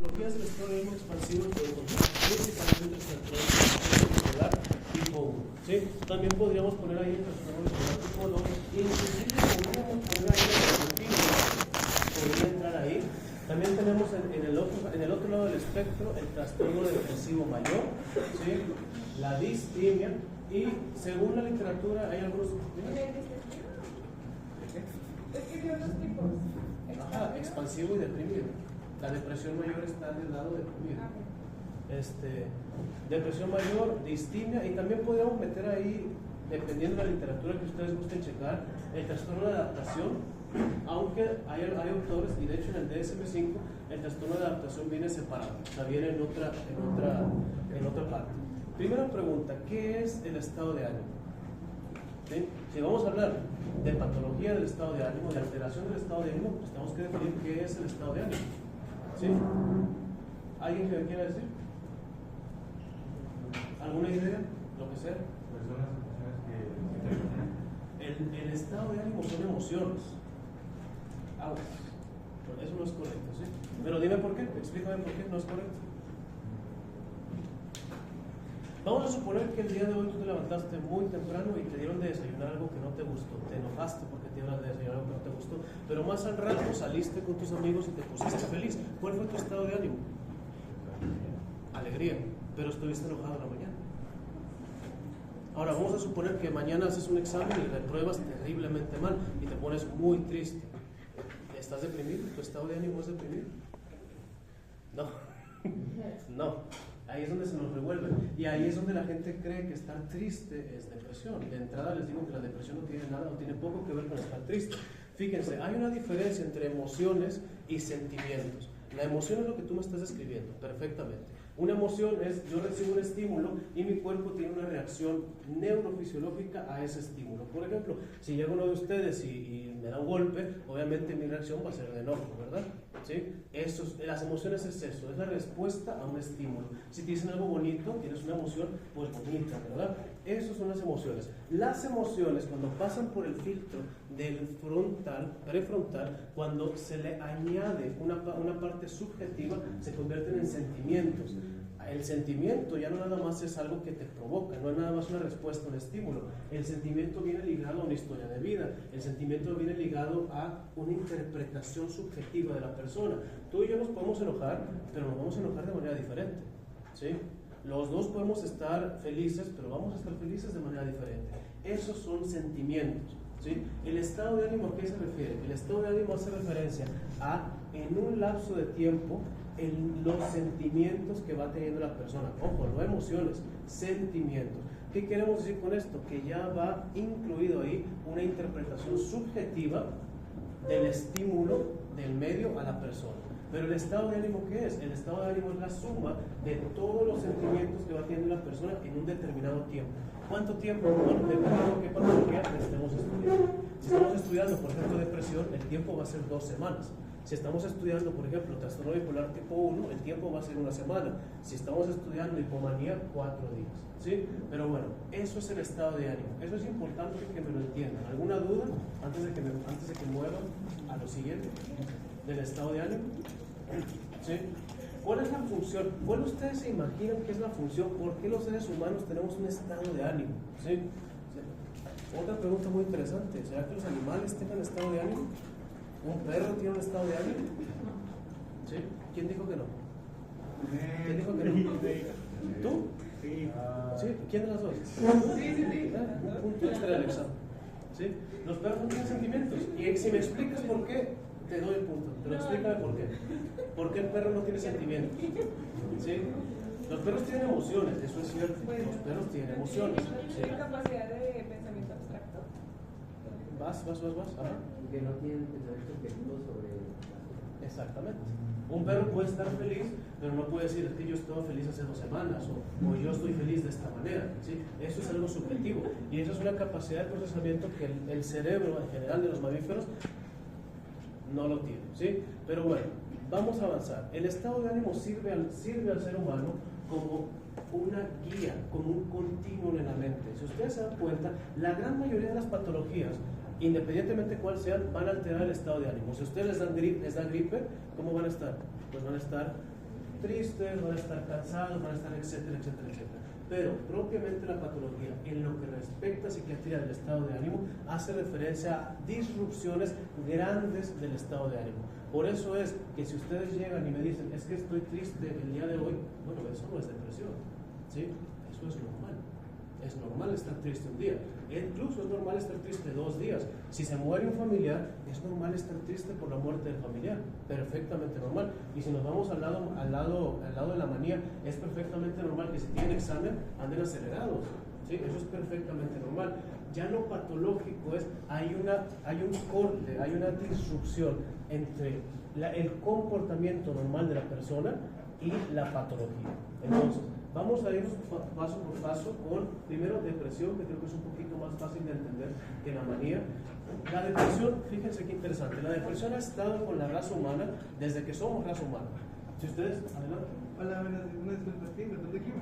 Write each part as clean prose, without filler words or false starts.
patologías del estado de ánimo expansivo que encontramos principalmente en el trastorno bipolar tipo 1. ¿Sí? También podríamos poner ahí el trastorno bipolar tipo 2, inclusive podríamos poner ahí la distimia, podría entrar ahí. También tenemos en el otro lado del espectro el trastorno depresivo mayor, ¿sí? La distimia, y según la literatura hay algunos... Es que hay dos tipos. Ajá, expansivo y deprimido. La depresión mayor está del lado deprimido. Depresión mayor, distimia, y también podríamos meter ahí, dependiendo de la literatura que ustedes gusten checar, el trastorno de adaptación, aunque hay autores, y de hecho en el DSM-5 el trastorno de adaptación viene separado, o sea, viene en otra parte. Primera pregunta, ¿qué es el estado de ánimo? ¿Sí? Si vamos a hablar de patología del estado de ánimo, de alteración del estado de ánimo, pues tenemos que definir qué es el estado de ánimo. ¿Sí? ¿Alguien que me quiera decir? ¿Alguna idea? Lo que sea. Pues son las emociones que... El estado de ánimo son emociones. Eso no es correcto, ¿sí? Pero dime por qué, explícame por qué no es correcto. Vamos a suponer que el día de hoy tú te levantaste muy temprano y te dieron de desayunar algo que no te gustó. Te enojaste porque te dieron de desayunar algo que no te gustó. Pero más al rato saliste con tus amigos y te pusiste feliz. ¿Cuál fue tu estado de ánimo? Alegría. Pero estuviste enojado en la mañana. Ahora vamos a suponer que mañana haces un examen y repruebas terriblemente mal y te pones muy triste. ¿Estás deprimido? ¿Tu estado de ánimo es deprimido? No. No. Ahí es donde se nos revuelve. Y ahí es donde la gente cree que estar triste es depresión. De entrada les digo que la depresión no tiene nada, no tiene poco que ver con estar triste. Fíjense, hay una diferencia entre emociones y sentimientos. La emoción es lo que tú me estás describiendo perfectamente. Una emoción es, yo recibo un estímulo y mi cuerpo tiene una reacción neurofisiológica a ese estímulo. Por ejemplo, si llega uno de ustedes y me da un golpe, obviamente mi reacción va a ser de enojo, ¿verdad? ¿Sí? Las emociones es eso, es la respuesta a un estímulo. Si te dicen algo bonito, tienes una emoción pues bonita, ¿verdad? Esas son las emociones. Las emociones, cuando pasan por el filtro del prefrontal, cuando se le añade una parte subjetiva, se convierten en sentimientos. El sentimiento ya no nada más es algo que te provoca, no es nada más una respuesta a un estímulo. El sentimiento viene ligado a una historia de vida, el sentimiento viene ligado a una interpretación subjetiva de la persona. Tú y yo nos podemos enojar, pero nos vamos a enojar de manera diferente, ¿sí? Los dos podemos estar felices, pero vamos a estar felices de manera diferente. Esos son sentimientos, ¿sí? El estado de ánimo, ¿a qué se refiere? El estado de ánimo hace referencia a, en un lapso de tiempo, los sentimientos que va teniendo la persona. Ojo, no emociones, sentimientos. ¿Qué queremos decir con esto? Que ya va incluido ahí una interpretación subjetiva del estímulo del medio a la persona. Pero el estado de ánimo, ¿qué es? El estado de ánimo es la suma de todos los sentimientos que va teniendo la persona en un determinado tiempo. ¿Cuánto tiempo? Bueno, depende de qué patología estemos estudiando. Si estamos estudiando, por ejemplo, depresión, el tiempo va a ser 2 semanas. Si estamos estudiando, por ejemplo, trastorno bipolar tipo 1, el tiempo va a ser 1 semana. Si estamos estudiando hipomanía, 4 días. ¿Sí? Pero bueno, eso es el estado de ánimo. Eso es importante que me lo entiendan. ¿Alguna duda antes de que muevan a lo siguiente del estado de ánimo? ¿Sí? ¿Cuál es la función? ¿Cuál ustedes se imaginan que es la función? ¿Por qué los seres humanos tenemos un estado de ánimo? ¿Sí? Otra pregunta muy interesante. ¿Será que los animales tengan estado de ánimo? ¿Un perro tiene un estado de ánimo? ¿Sí? ¿Quién dijo que no? ¿Quién dijo que no? ¿Tú? Sí. ¿Sí? ¿Quién de las dos? Sí. Un punto extra del examen. ¿Sí? Los perros no tienen sentimientos. Y si me explicas por qué, te doy el punto. Pero explícame por qué. ¿Por qué el perro no tiene sentimientos? ¿Sí? Los perros tienen emociones, eso es cierto. Los perros tienen emociones. ¿Sí? ¿Tienen capacidad de pensamiento abstracto? Vas. Ajá. Que no tienen pensamientos objetivos sobre Exactamente. Un perro puede estar feliz, pero no puede decir, es que yo estaba feliz hace 2 semanas o yo estoy feliz de esta manera. ¿Sí? Eso es algo subjetivo y eso es una capacidad de procesamiento que el cerebro en general de los mamíferos no lo tiene. ¿Sí? Pero bueno, vamos a avanzar. El estado de ánimo sirve al ser humano como una guía, como un continuo en la mente. Si ustedes se dan cuenta, la gran mayoría de las patologías, independientemente cuál sean, van a alterar el estado de ánimo. Si a ustedes les da gripe, ¿cómo van a estar? Pues van a estar tristes, van a estar cansados, van a estar etcétera, etcétera, etcétera. Pero propiamente la patología, en lo que respecta a psiquiatría del estado de ánimo, hace referencia a disrupciones grandes del estado de ánimo. Por eso es que si ustedes llegan y me dicen, es que estoy triste el día de hoy, bueno, eso no es depresión, ¿sí? Eso es normal. Es normal estar triste un día. Incluso es normal estar triste 2 días. Si se muere un familiar, es normal estar triste por la muerte del familiar. Perfectamente normal. Y si nos vamos al lado de la manía, es perfectamente normal que si tienen examen, anden acelerados. ¿Sí? Eso es perfectamente normal. Ya lo patológico es, hay un corte, hay una disrupción entre el comportamiento normal de la persona y la patología. Entonces, vamos a ir paso por paso con, primero, depresión, que creo que es un poquito más fácil de entender que la manía. La depresión, fíjense qué interesante, la depresión ha estado con la raza humana desde que somos raza humana. Si ustedes, adelante. Hola, una disculpa, ¿sí? ¿De qué?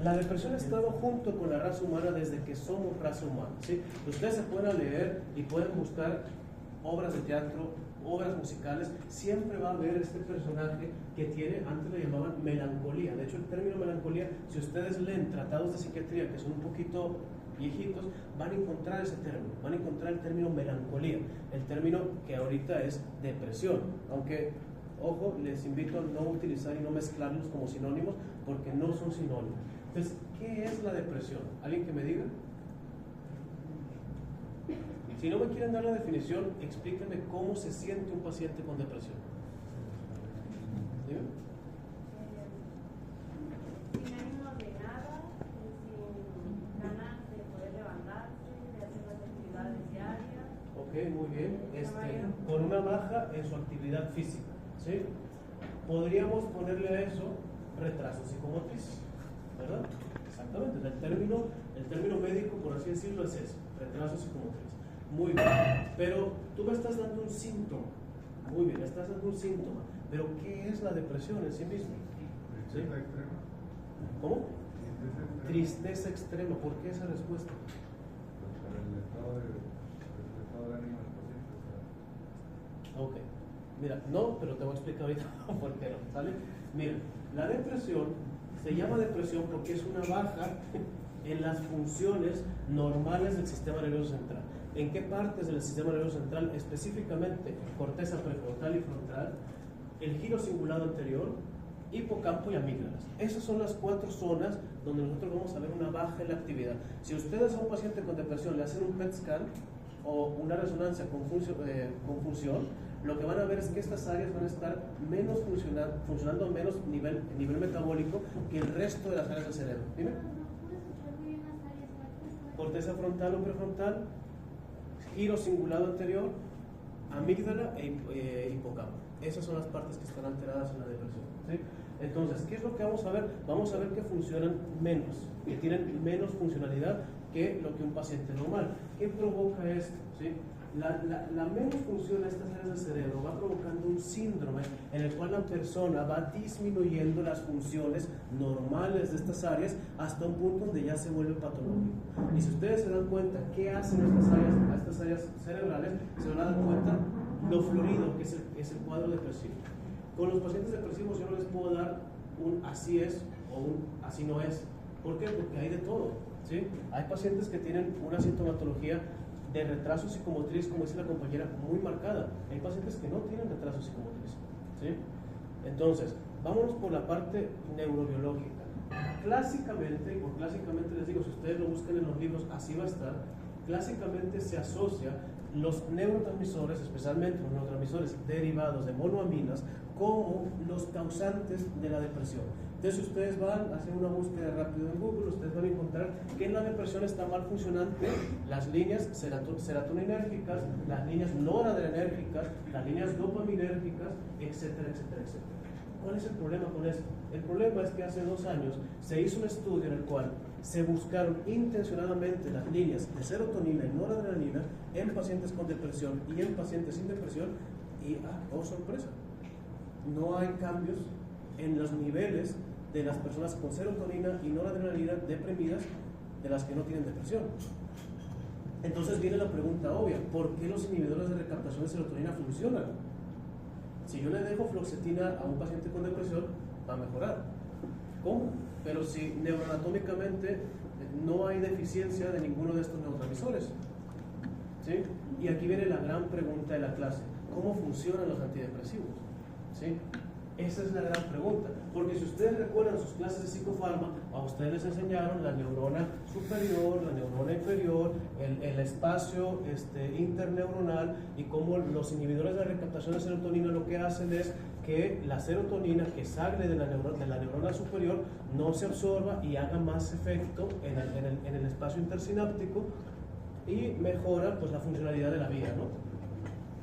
La depresión ha estado junto con la raza humana desde que somos raza humana, ¿sí? Ustedes se pueden leer y pueden buscar obras de teatro, obras musicales, siempre va a haber este personaje que tiene, antes le llamaban melancolía. De hecho, el término melancolía, si ustedes leen tratados de psiquiatría que son un poquito viejitos, van a encontrar ese término, van a encontrar el término melancolía, el término que ahorita es depresión, aunque, ojo, les invito a no utilizar y no mezclarlos como sinónimos, porque no son sinónimos. Entonces, ¿qué es la depresión? ¿Alguien que me diga? Si no me quieren dar la definición, explíquenme cómo se siente un paciente con depresión. ¿Dime? Sin ánimo de nada, sin ganas de poder levantarse, de hacer las actividades diarias. Ok, muy bien. Con una baja en su actividad física, ¿sí? Podríamos ponerle a eso retraso psicomotriz, ¿verdad? Exactamente. El término médico, por así decirlo, es eso, retraso psicomotriz. Muy bien, pero tú me estás dando un síntoma. Muy bien, estás dando un síntoma. Pero ¿qué es la depresión en sí misma? ¿Sí? Tristeza extrema. ¿Cómo? Tristeza extrema. ¿Por qué esa respuesta? Por el estado de ánimo del paciente. Ok. Mira, no, pero te voy a explicar ahorita por qué no, ¿sale? Mira, la depresión se llama depresión porque es una baja en las funciones normales del sistema nervioso central. ¿En qué partes del sistema nervioso central? Específicamente, corteza prefrontal y frontal, el giro cingulado anterior, hipocampo y amígdalas. Esas son las 4 zonas donde nosotros vamos a ver una baja en la actividad. Si ustedes a un paciente con depresión le hacen un PET scan o una resonancia con función, lo que van a ver es que estas áreas van a estar menos funcionando a menos nivel metabólico que el resto de las áreas del cerebro. Dime. Corteza frontal o prefrontal, giro cingulado anterior, amígdala e hipocampo. Esas son las partes que están alteradas en la depresión, ¿sí? Entonces, ¿qué es lo que vamos a ver? Vamos a ver que funcionan menos, que tienen menos funcionalidad que lo que un paciente normal. ¿Qué provoca esto? ¿Sí? La menos función de estas áreas del cerebro va provocando un síndrome en el cual la persona va disminuyendo las funciones normales de estas áreas hasta un punto donde ya se vuelve patológico. Y si ustedes se dan cuenta qué hacen estas áreas cerebrales, se van a dar cuenta lo florido que es el cuadro depresivo. Con los pacientes depresivos yo no les puedo dar un así es o un así no es. ¿Por qué? Porque hay de todo, ¿sí? Hay pacientes que tienen una sintomatología de retraso psicomotriz, como dice la compañera, muy marcada. Hay pacientes que no tienen retraso psicomotriz, ¿sí? Entonces, vámonos por la parte neurobiológica. Clásicamente, y por clásicamente les digo, si ustedes lo buscan en los libros, así va a estar, clásicamente se asocia los neurotransmisores, especialmente los neurotransmisores derivados de monoaminas, como los causantes de la depresión. Entonces, si ustedes van a hacer una búsqueda rápida en Google, ustedes van a encontrar que en la depresión está mal funcionante las líneas serotoninérgicas, las líneas noradrenérgicas, las líneas dopaminérgicas, etcétera, etcétera, etcétera. ¿Cuál es el problema con esto? El problema es que hace 2 años se hizo un estudio en el cual se buscaron intencionadamente las líneas de serotonina y noradrenalina en pacientes con depresión y en pacientes sin depresión y, oh sorpresa, no hay cambios en los niveles de las personas con serotonina y noradrenalina deprimidas de las que no tienen depresión. Entonces viene la pregunta obvia, ¿por qué los inhibidores de recaptación de serotonina funcionan? Si yo le dejo fluoxetina a un paciente con depresión, va a mejorar. ¿Cómo? Pero si neuroanatómicamente no hay deficiencia de ninguno de estos neurotransmisores. ¿Sí? Y aquí viene la gran pregunta de la clase, ¿cómo funcionan los antidepresivos? ¿Sí? Esa es la gran pregunta, porque si ustedes recuerdan sus clases de psicofarma, a ustedes les enseñaron la neurona superior, la neurona inferior, el espacio interneuronal, y cómo los inhibidores de recaptación de serotonina lo que hacen es que la serotonina que sale de la neurona superior no se absorba y haga más efecto en el espacio intersináptico y mejora pues la funcionalidad de la vía, ¿no?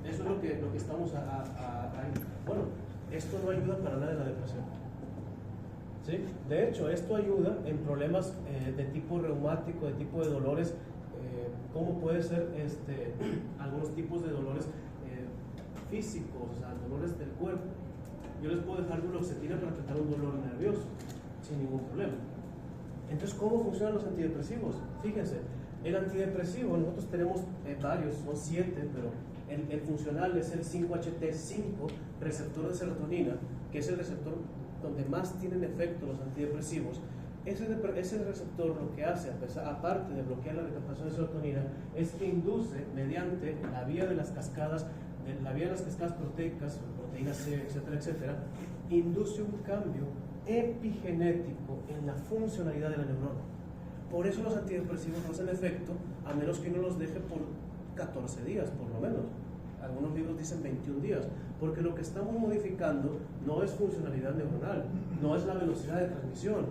Eso es lo que estamos ahí. Bueno, esto no ayuda para nada en la depresión. ¿Sí? De hecho, esto ayuda en problemas de tipo reumático, de tipo de dolores, como puede ser algunos tipos de dolores físicos, o sea, dolores del cuerpo. Yo les puedo dejar fluoxetina para tratar un dolor nervioso, sin ningún problema. Entonces, ¿cómo funcionan los antidepresivos? Fíjense, el antidepresivo, nosotros tenemos varios, son 7, pero el funcional es el 5-HT5, receptor de serotonina, que es el receptor donde más tienen efecto los antidepresivos. Ese receptor lo que hace, aparte de bloquear la recaptación de serotonina, es que induce mediante la vía de las cascadas, proteicas, proteína C, etcétera, etcétera, induce un cambio epigenético en la funcionalidad de la neurona. Por eso los antidepresivos no hacen efecto a menos que uno los deje por 14 días, por lo menos. Algunos libros dicen 21 días, porque lo que estamos modificando no es funcionalidad neuronal, no es la velocidad de transmisión.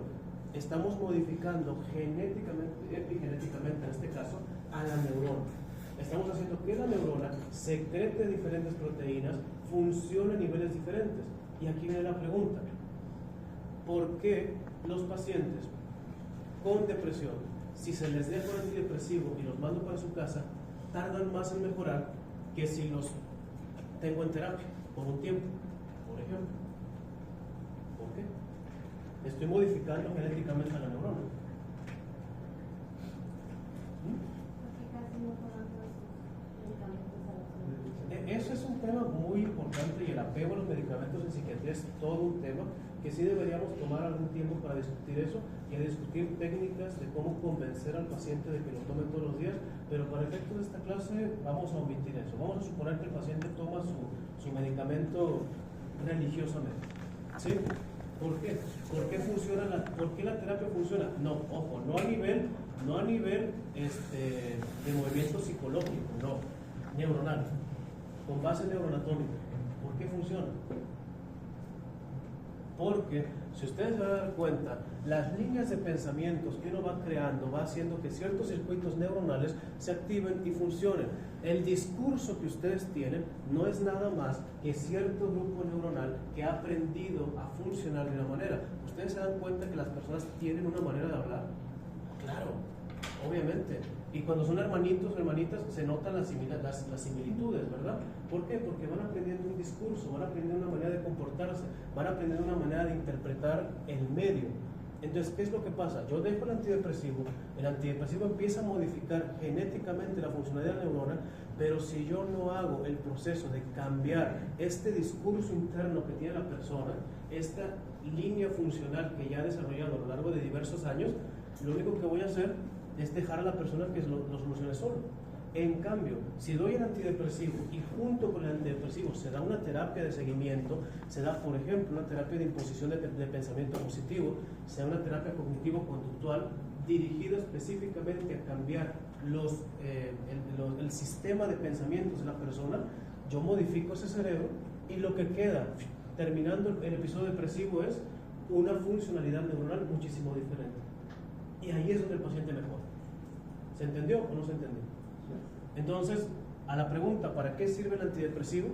Estamos modificando genéticamente, epigenéticamente en este caso, a la neurona. Estamos haciendo que la neurona secrete diferentes proteínas, funcione a niveles diferentes. Y aquí viene la pregunta: ¿por qué los pacientes con depresión, si se les deja un antidepresivo y los mando para su casa, tardan más en mejorar que si los tengo en terapia por un tiempo, por ejemplo? ¿Por qué? Estoy modificando genéticamente a la neurona. Eso es un tema muy importante, y el apego a los medicamentos en psiquiatría es todo un tema que sí deberíamos tomar algún tiempo para discutir eso y a discutir técnicas de cómo convencer al paciente de que lo tome todos los días, pero para efectos de esta clase vamos a omitir eso. Vamos a suponer que el paciente toma su medicamento religiosamente. ¿Sí? ¿Por qué? ¿Por qué la terapia funciona? No, ojo, no a nivel de movimiento psicológico, no, neuronal, con base neuroanatómica. ¿Por qué funciona? Porque, si ustedes se van a dar cuenta, las líneas de pensamientos que uno va creando va haciendo que ciertos circuitos neuronales se activen y funcionen. El discurso que ustedes tienen no es nada más que cierto grupo neuronal que ha aprendido a funcionar de una manera. ¿Ustedes se dan cuenta que las personas tienen una manera de hablar? Claro, obviamente. Y cuando son hermanitos o hermanitas se notan las similitudes, ¿verdad? ¿Por qué? Porque van aprendiendo un discurso, van aprendiendo una manera de comportarse, van aprendiendo una manera de interpretar el medio. Entonces, ¿qué es lo que pasa? Yo dejo el antidepresivo empieza a modificar genéticamente la funcionalidad de la neurona, pero si yo no hago el proceso de cambiar este discurso interno que tiene la persona, esta línea funcional que ya ha desarrollado a lo largo de diversos años, lo único que voy a hacer es dejar a la persona que lo solucione solo. En cambio, si doy el antidepresivo y junto con el antidepresivo se da una terapia de seguimiento, se da, por ejemplo, una terapia de imposición de pensamiento positivo, se da una terapia cognitivo-conductual dirigida específicamente a cambiar el sistema de pensamientos de la persona, yo modifico ese cerebro y lo que queda, terminando el episodio depresivo, es una funcionalidad neuronal muchísimo diferente. Y ahí es donde el paciente mejora. ¿Se entendió o no se entendió? Entonces, a la pregunta, ¿para qué sirve el antidepresivo?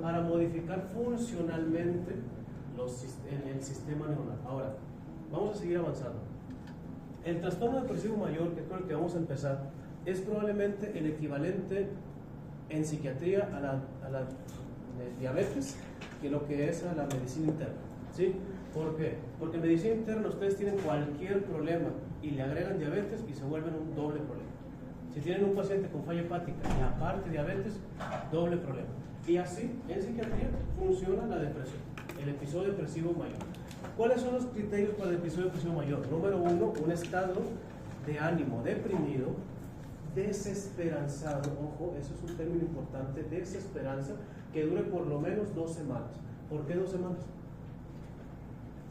Para modificar funcionalmente el sistema neuronal. Ahora, vamos a seguir avanzando. El trastorno depresivo mayor, que es con el que vamos a empezar, es probablemente el equivalente en psiquiatría a la diabetes que lo que es a la medicina interna. ¿Sí? ¿Por qué? Porque en medicina interna ustedes tienen cualquier problema y le agregan diabetes y se vuelven un doble problema. Si tienen un paciente con falla hepática y aparte diabetes, doble problema. Y así, en psiquiatría, funciona la depresión, el episodio depresivo mayor. ¿Cuáles son los criterios para el episodio depresivo mayor? Número 1, un estado de ánimo deprimido, desesperanzado, ojo, eso es un término importante, desesperanza, que dure por lo menos 2 semanas. ¿Por qué 2 semanas?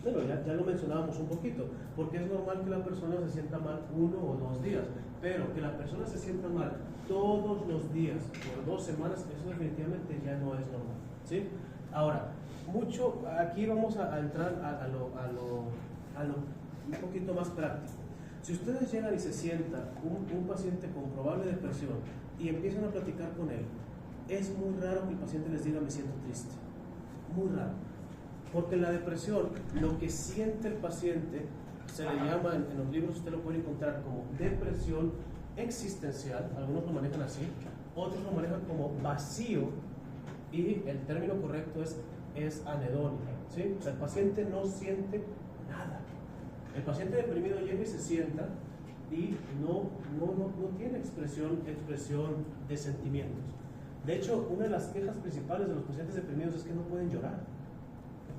Bueno, ya lo mencionábamos un poquito, porque es normal que la persona se sienta mal 1 o 2 días, pero que la persona se sienta mal todos los días por 2 semanas, eso definitivamente ya no es normal, ¿sí? Ahora, aquí vamos a entrar a lo un poquito más práctico. Si ustedes llegan y se sienta un paciente con probable depresión y empiezan a platicar con él, es muy raro que el paciente les diga me siento triste, muy raro. Porque en la depresión, lo que siente el paciente se le llama, en los libros usted lo puede encontrar como depresión existencial, algunos lo manejan así, otros lo manejan como vacío, y el término correcto es anedonia, ¿sí? O sea, el paciente no siente nada. El paciente deprimido llega y se sienta y no tiene expresión de sentimientos. De hecho, una de las quejas principales de los pacientes deprimidos es que no pueden llorar.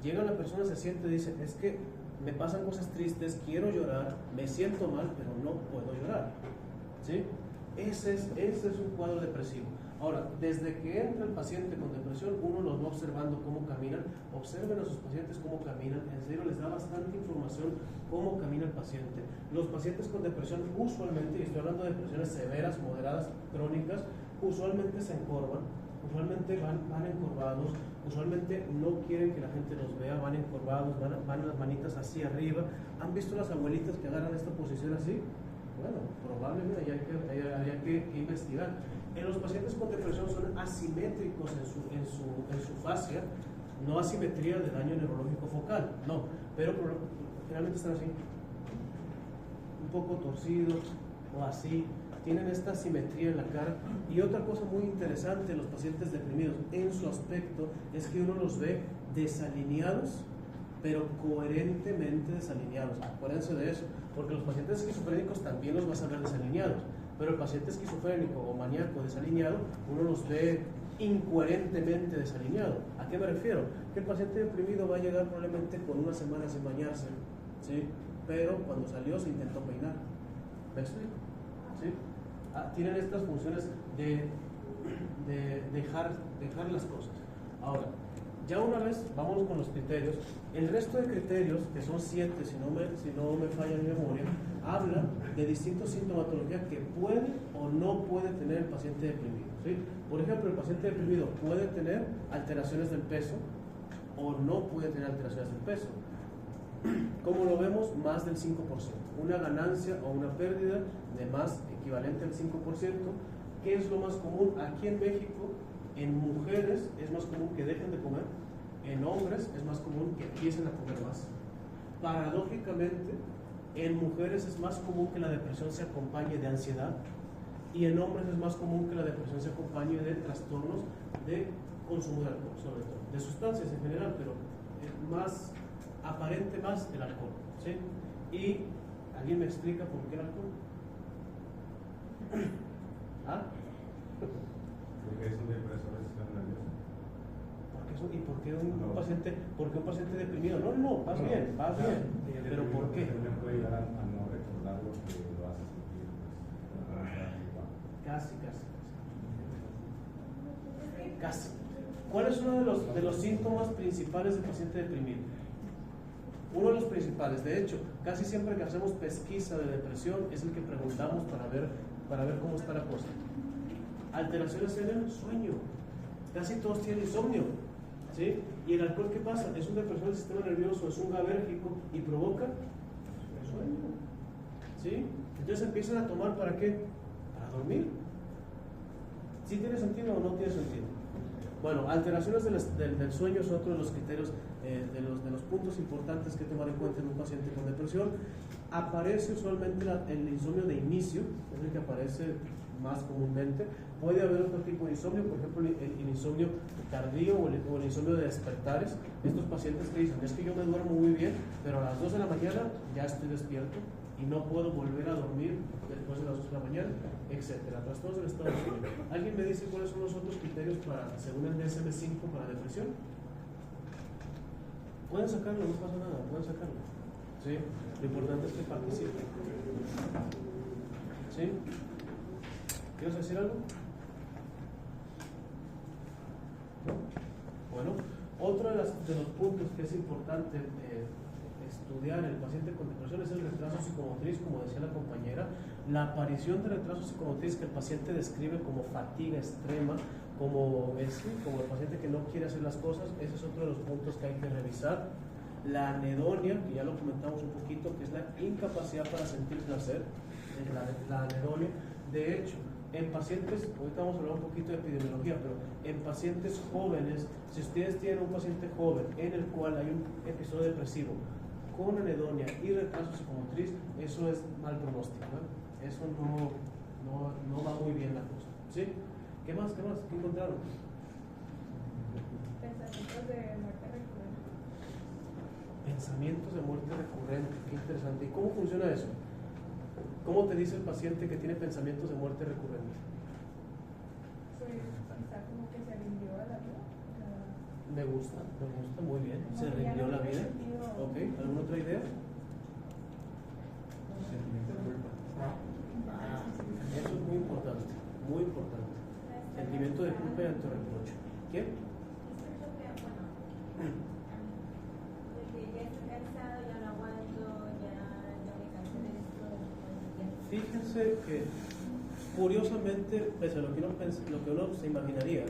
Llega la persona, se siente y dice, es que me pasan cosas tristes, quiero llorar, me siento mal, pero no puedo llorar. ¿Sí? Ese es un cuadro depresivo. Ahora, desde que entra el paciente con depresión, uno los va observando cómo caminan. Observen a sus pacientes cómo caminan. En serio, les da bastante información cómo camina el paciente. Los pacientes con depresión usualmente, y estoy hablando de depresiones severas, moderadas, crónicas, usualmente se encorvan, usualmente van encorvados, usualmente no quieren que la gente los vea, van encorvados, van las manitas así arriba. ¿Han visto las abuelitas que agarran esta posición así? Bueno, probablemente hay que investigar. En los pacientes con depresión son asimétricos en su fascia, no asimetría de daño neurológico focal, no, pero generalmente están así, un poco torcidos o así, tienen esta asimetría en la cara. Y otra cosa muy interesante en los pacientes deprimidos en su aspecto es que uno los ve desalineados, pero coherentemente desalineados. Acuérdense de eso, porque los pacientes esquizofrénicos también los vas a ver desalineados, pero el paciente esquizofrénico o maníaco desalineado, uno los ve incoherentemente desalineado. ¿A qué me refiero? Que el paciente deprimido va a llegar probablemente con 1 semana sin bañarse, ¿sí? Pero cuando salió se intentó peinar. ¿Me explico? ¿Sí? Tienen estas funciones de dejar las cosas. Ahora, ya una vez, vámonos con los criterios. El resto de criterios, que son 7, si no me falla mi memoria, habla de distintas sintomatologías que puede o no puede tener el paciente deprimido, ¿sí? Por ejemplo, el paciente deprimido puede tener alteraciones del peso o no puede tener alteraciones del peso. Como lo vemos, más del 5%. Una ganancia o una pérdida de más equivalente al 5%. ¿Qué es lo más común? Aquí en México, en mujeres es más común que dejen de comer, en hombres es más común que empiecen a comer más. Paradójicamente, en mujeres es más común que la depresión se acompañe de ansiedad, y en hombres es más común que la depresión se acompañe de trastornos de consumo de alcohol, sobre todo, de sustancias en general, pero más aparente más el alcohol, ¿sí? ¿Y alguien me explica por qué el alcohol? ¿Ah? Porque es un depresor del sistema nervioso. ¿Y por qué un paciente deprimido? No, vas bien, pero ¿por qué? Le puede llegar a no recordar lo que lo hace sentir, Casi. ¿Cuál es uno de los síntomas principales del paciente deprimido? Uno de los principales, de hecho, casi siempre que hacemos pesquisa de depresión es el que preguntamos para ver cómo está la cosa. Alteraciones en el sueño. Casi todos tienen insomnio, ¿sí? ¿Y el alcohol qué pasa? Es un depresor del sistema nervioso, es un GABérgico y provoca sueño, ¿sí? Entonces empiezan a tomar, ¿para qué? Para dormir. ¿Sí tiene sentido o no tiene sentido? Bueno, alteraciones del sueño es otro de los criterios, de los puntos importantes que tomar en cuenta en un paciente con depresión. Aparece usualmente el insomnio de inicio, es el que aparece más comúnmente. Puede haber otro tipo de insomnio, por ejemplo el insomnio tardío o el insomnio de despertares. Estos pacientes que dicen, es que yo me duermo muy bien, pero a las 2 de la mañana ya estoy despierto y no puedo volver a dormir después de las 2 de la mañana, etcétera. Trastornos del estado de sueño. ¿Alguien me dice cuáles son los otros criterios según el DSM-5 para depresión? Pueden sacarlo, no pasa nada, pueden sacarlo. ¿Sí? Lo importante es que participen. ¿Sí? ¿Quieres decir algo? Bueno, otro de los puntos que es importante estudiar en el paciente con depresión es el retraso psicomotriz, como decía la compañera. La aparición de retraso psicomotriz que el paciente describe como fatiga extrema, como el paciente que no quiere hacer las cosas, ese es otro de los puntos que hay que revisar. La anedonia, que ya lo comentamos un poquito, que es la incapacidad para sentir placer, es la anedonia. De hecho, en pacientes, ahorita vamos a hablar un poquito de epidemiología, pero en pacientes jóvenes, si ustedes tienen un paciente joven en el cual hay un episodio depresivo con anedonia y retraso psicomotriz, eso es mal pronóstico, ¿eh? Eso no va muy bien la cosa, ¿sí? ¿Qué más? ¿Qué encontraron? Pensamientos de muerte recurrente. Pensamientos de muerte recurrente, qué interesante. ¿Y cómo funciona eso? ¿Cómo te dice el paciente que tiene pensamientos de muerte recurrente? Pues quizá como que se rindió a la vida. Me gusta, muy bien. Se rindió la vida. Ok, ¿alguna otra idea? Sentimiento de culpa. Eso es muy importante, muy importante. Sentimiento de culpa y autorreproche. ¿Qué? Fíjense que, curiosamente, pese a lo que uno se imaginaría,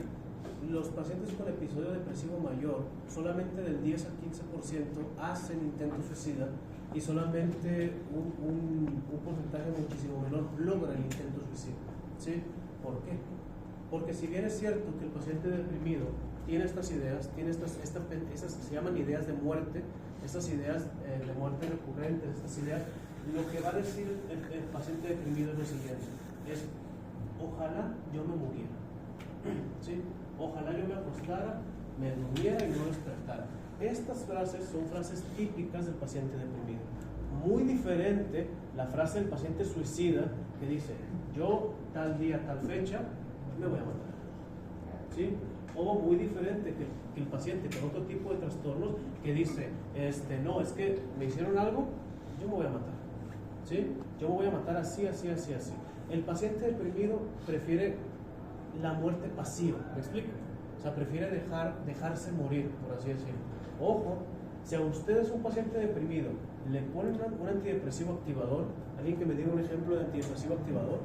los pacientes con episodio depresivo mayor, solamente del 10 al 15% hacen intento suicida y solamente un porcentaje muchísimo menor logra el intento suicida. ¿Sí? ¿Por qué? Porque si bien es cierto que el paciente deprimido tiene estas ideas, estas se llaman ideas de muerte, estas ideas de muerte recurrentes, estas ideas, lo que va a decir el paciente deprimido es lo siguiente, es ojalá yo me muriera, ¿sí? Ojalá yo me acostara, me durmiera y no despertara. Estas frases son frases típicas del paciente deprimido. Muy diferente la frase del paciente suicida que dice, yo tal día, tal fecha, me voy a matar, ¿sí? O muy diferente que el paciente con otro tipo de trastornos que dice, no, es que me hicieron algo, yo me voy a matar, ¿sí? Yo me voy a matar así, así, así, así. El paciente deprimido prefiere la muerte pasiva, ¿me explico? O sea, prefiere dejarse morir, por así decirlo. Ojo, si a usted es un paciente deprimido, le ponen un antidepresivo activador, alguien que me diga un ejemplo de antidepresivo activador.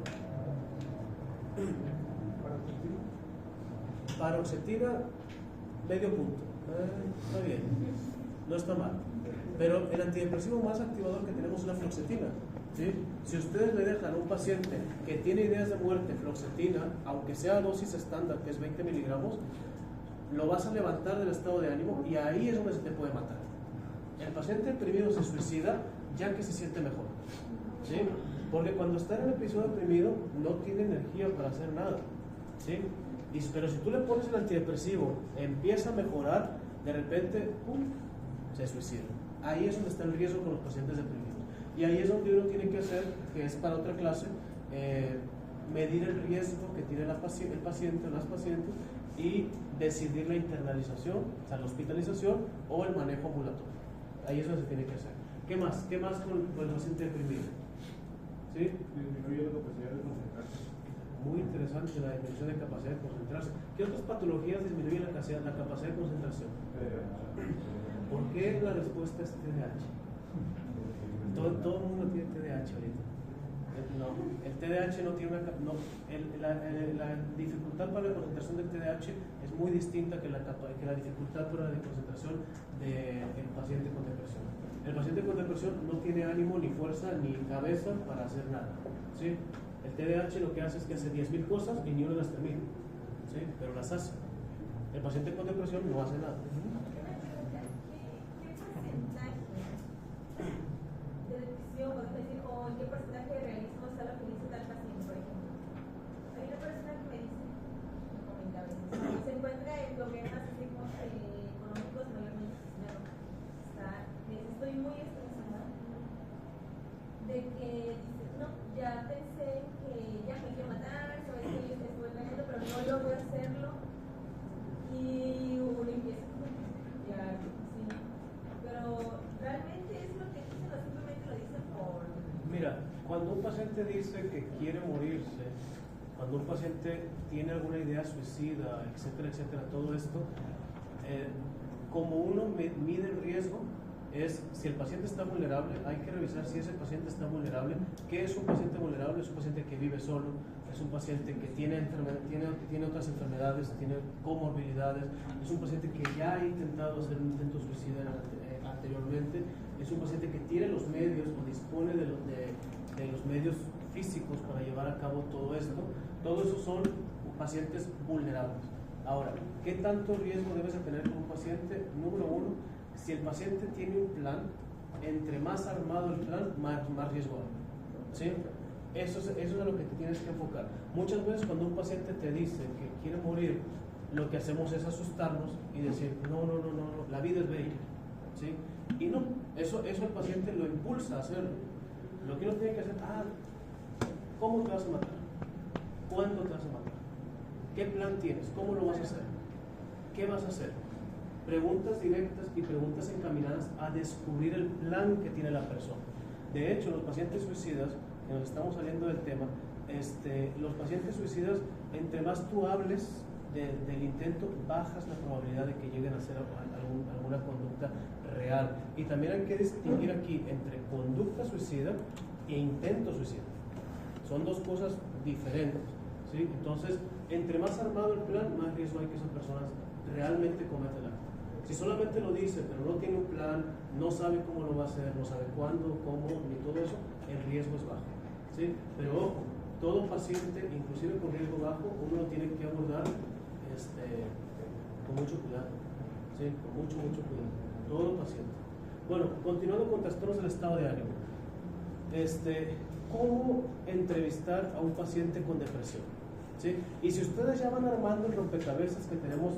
Paroxetina, medio punto. Está bien, no está mal. Pero el antidepresivo más activador que tenemos es la fluoxetina, ¿sí? Si ustedes le dejan a un paciente que tiene ideas de muerte fluoxetina, aunque sea dosis estándar, que es 20 miligramos, lo vas a levantar del estado de ánimo y ahí es donde se te puede matar. El paciente deprimido se suicida ya que se siente mejor, ¿sí? Porque cuando está en un episodio deprimido no tiene energía para hacer nada, ¿sí? Pero si tú le pones el antidepresivo, empieza a mejorar, de repente, ¡pum!, se suicida. Ahí es donde está el riesgo con los pacientes deprimidos. Y ahí es donde uno tiene que hacer, que es para otra clase, medir el riesgo que tiene el paciente o las pacientes y decidir la internalización, o sea, la hospitalización o el manejo ambulatorio. Ahí es donde se tiene que hacer. ¿Qué más? ¿Qué más con el paciente deprimido? ¿Sí? Disminuye la capacidad de concentrarse. Muy interesante la disminución de capacidad de concentrarse. ¿Qué otras patologías disminuyen la capacidad de concentración? ¿Por qué la respuesta es TDAH? Todo el mundo tiene TDAH ahorita. No, el TDAH no tiene la dificultad para la concentración del TDAH es muy distinta que la dificultad para la concentración del paciente con depresión. El paciente con depresión no tiene ánimo, ni fuerza, ni cabeza para hacer nada, ¿sí? El TDAH lo que hace es que hace 10.000 cosas y ni una las termina, ¿sí? Pero las hace. El paciente con depresión no hace nada. ¿Qué porcentaje de depresión, podemos decir, o en qué porcentaje de realismo está lo que dice tal paciente, por ejemplo? Hay una persona que me dice, me comenta a veces, que se encuentra en problemas económicos mayormente dinero. Me dice, estoy muy estresada de que dice, no, ya pensé que ya me quiero matar, sabes que yo estoy planeando, pero no logro hacerlo. Y uno empieza ya, sí. Pero realmente es lo que dicen o simplemente lo dicen por... Mira, cuando un paciente dice que quiere morirse, cuando un paciente tiene alguna idea suicida, etcétera, etcétera, todo esto, como uno mide el riesgo, es si el paciente está vulnerable, hay que revisar si ese paciente está vulnerable. ¿Qué es un paciente vulnerable? Es un paciente que vive solo, es un paciente que tiene otras enfermedades, tiene comorbilidades, es un paciente que ya ha intentado hacer un intento suicida anteriormente, es un paciente que tiene los medios o dispone de los medios físicos para llevar a cabo todo esto. Todos esos son pacientes vulnerables. Ahora, ¿qué tanto riesgo debes de tener con un paciente? Número uno, si el paciente tiene un plan, entre más armado el plan, más riesgo hay. ¿Sí? Eso es a lo que te tienes que enfocar. Muchas veces cuando un paciente te dice que quiere morir, lo que hacemos es asustarnos y decir, no, la vida es bella. ¿Sí? Y no, eso el paciente lo impulsa a hacerlo. Lo que uno tiene que hacer, ¿cómo te vas a matar? ¿Cuándo te vas a matar? ¿Qué plan tienes? ¿Cómo lo vas a hacer? ¿Qué vas a hacer? Preguntas directas y preguntas encaminadas a descubrir el plan que tiene la persona. De hecho, los pacientes suicidas, que nos estamos saliendo del tema, los pacientes suicidas, entre más tú hables del intento, bajas la probabilidad de que lleguen a hacer alguna conducta real. Y también hay que distinguir aquí entre conducta suicida e intento suicida. Son dos cosas diferentes, ¿sí? Entonces, entre más armado el plan, más riesgo hay que esas personas realmente cometan el acto. Si solamente lo dice, pero no tiene un plan, no sabe cómo lo va a hacer, no sabe cuándo, cómo, ni todo eso, el riesgo es bajo, ¿sí? Pero ojo, todo paciente, inclusive con riesgo bajo, uno lo tiene que abordar con mucho cuidado, ¿sí? Con mucho cuidado, todo paciente. Bueno, continuando con trastornos del estado de ánimo. ¿Cómo entrevistar a un paciente con depresión? ¿Sí? Y si ustedes ya van armando el rompecabezas que tenemos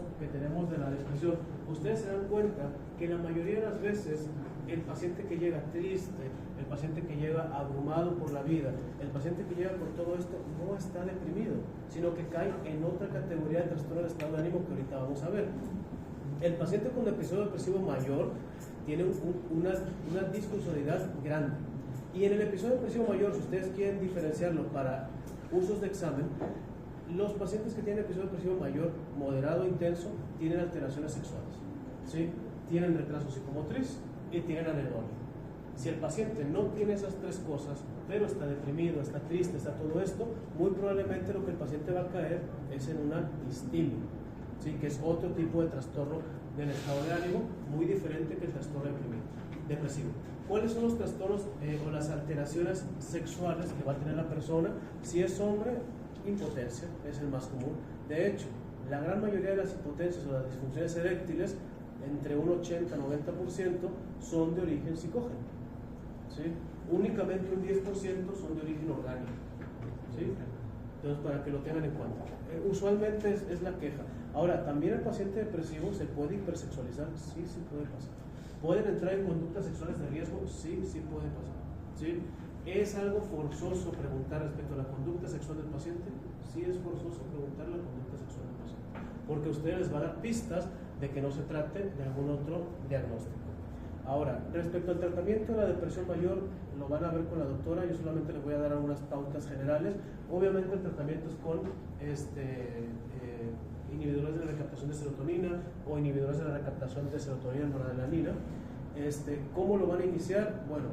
de la depresión, ustedes se dan cuenta que la mayoría de las veces el paciente que llega triste, el paciente que llega abrumado por la vida, el paciente que llega con todo esto no está deprimido, sino que cae en otra categoría de trastorno del estado de ánimo que ahorita vamos a ver. El paciente con episodio depresivo mayor tiene una disfuncionalidad grande. Y en el episodio depresivo mayor, si ustedes quieren diferenciarlo para usos de examen, los pacientes que tienen episodio depresivo mayor, moderado, intenso, tienen alteraciones sexuales, ¿sí? Tienen retraso psicomotriz y tienen anedonia. Si el paciente no tiene esas tres cosas, pero está deprimido, está triste, está todo esto, muy probablemente lo que el paciente va a caer es en una distimia, ¿sí? Que es otro tipo de trastorno del estado de ánimo, muy diferente que el trastorno depresivo. ¿Cuáles son los trastornos o las alteraciones sexuales que va a tener la persona? Si es hombre, impotencia es el más común. De hecho, la gran mayoría de las impotencias o las disfunciones eréctiles, entre un 80-90%, son de origen psicógeno, ¿sí? Únicamente un 10% son de origen orgánico, ¿sí? Entonces, para que lo tengan en cuenta. Usualmente es la queja. Ahora, también el paciente depresivo se puede hipersexualizar, sí puede pasar. ¿Pueden entrar en conductas sexuales de riesgo? Sí puede pasar, ¿sí? ¿Es algo forzoso preguntar respecto a la conducta sexual del paciente? Sí es forzoso preguntar la conducta sexual del paciente, porque ustedes les va a dar pistas de que no se trate de algún otro diagnóstico. Ahora, respecto al tratamiento de la depresión mayor, lo van a ver con la doctora, yo solamente les voy a dar algunas pautas generales. Obviamente el tratamiento es con inhibidores de la recaptación de serotonina o inhibidores de la recaptación de serotonina y noradrenalina. ¿Cómo lo van a iniciar? Bueno,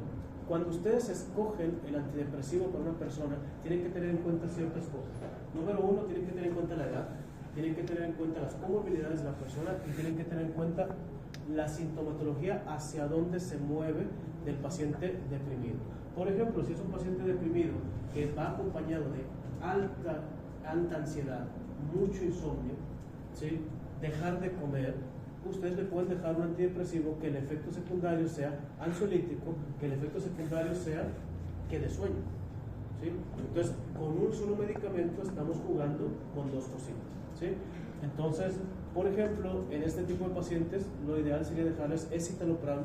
cuando ustedes escogen el antidepresivo para una persona, tienen que tener en cuenta ciertas cosas. Número uno, tienen que tener en cuenta la edad, tienen que tener en cuenta las comorbilidades de la persona y tienen que tener en cuenta la sintomatología hacia dónde se mueve del paciente deprimido. Por ejemplo, si es un paciente deprimido que va acompañado de alta ansiedad, mucho insomnio, ¿sí? dejar de comer, ustedes le pueden dejar un antidepresivo que el efecto secundario sea ansiolítico, que el efecto secundario sea que de sueño, ¿sí? Entonces, con un solo medicamento estamos jugando con dos cositas, ¿sí? Entonces, por ejemplo, en este tipo de pacientes, lo ideal sería dejarles escitalopram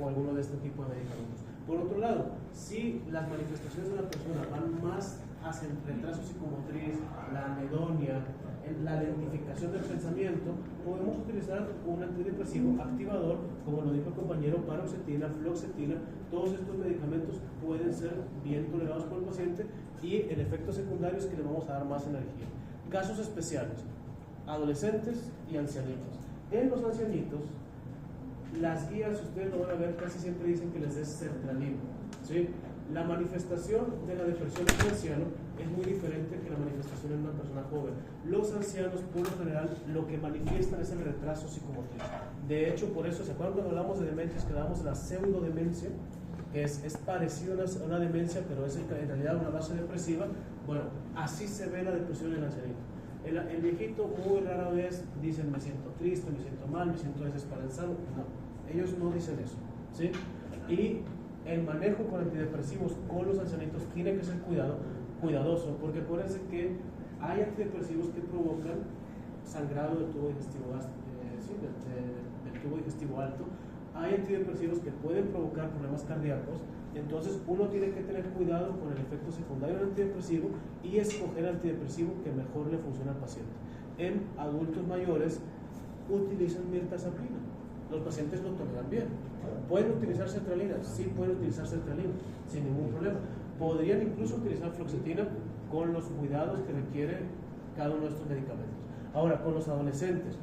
o alguno de este tipo de medicamentos. Por otro lado, si las manifestaciones de la persona van más hacia el retraso psicomotriz, la anedonia, la lentificación del pensamiento, podemos utilizar un antidepresivo activador, como lo dijo el compañero, paroxetina, fluoxetina. Todos estos medicamentos pueden ser bien tolerados por el paciente y el efecto secundario es que le vamos a dar más energía. Casos especiales: adolescentes y ancianitos. En los ancianitos, las guías, ustedes lo van a ver, casi siempre dicen que les des sertralina, ¿sí? La manifestación de la depresión en un anciano es muy diferente que la manifestación en una persona joven. Los ancianos, por lo general, lo que manifiestan es el retraso psicomotriz. De hecho, por eso, ¿se acuerdan cuando hablamos de demencias que hablamos de la pseudodemencia? Es parecido a una demencia, pero es en realidad una base depresiva. Bueno, así se ve la depresión en el ancianito. El viejito muy rara vez dicen: me siento triste, me siento mal, me siento desesperanzado. No, ellos no dicen eso, ¿sí? Y el manejo con antidepresivos con los ancianitos tiene que ser cuidadoso, porque acuérdense que hay antidepresivos que provocan sangrado del tubo digestivo, del tubo digestivo alto. Hay antidepresivos que pueden provocar problemas cardíacos. Entonces uno tiene que tener cuidado con el efecto secundario del antidepresivo y escoger el antidepresivo que mejor le funcione al paciente. En adultos mayores utilizan mirtazapina. Los pacientes lo toleran bien. ¿Pueden utilizar sertralina? Sí, pueden utilizar sertralina sin ningún problema. Podrían incluso utilizar fluoxetina con los cuidados que requiere cada uno de estos medicamentos. Ahora, con los adolescentes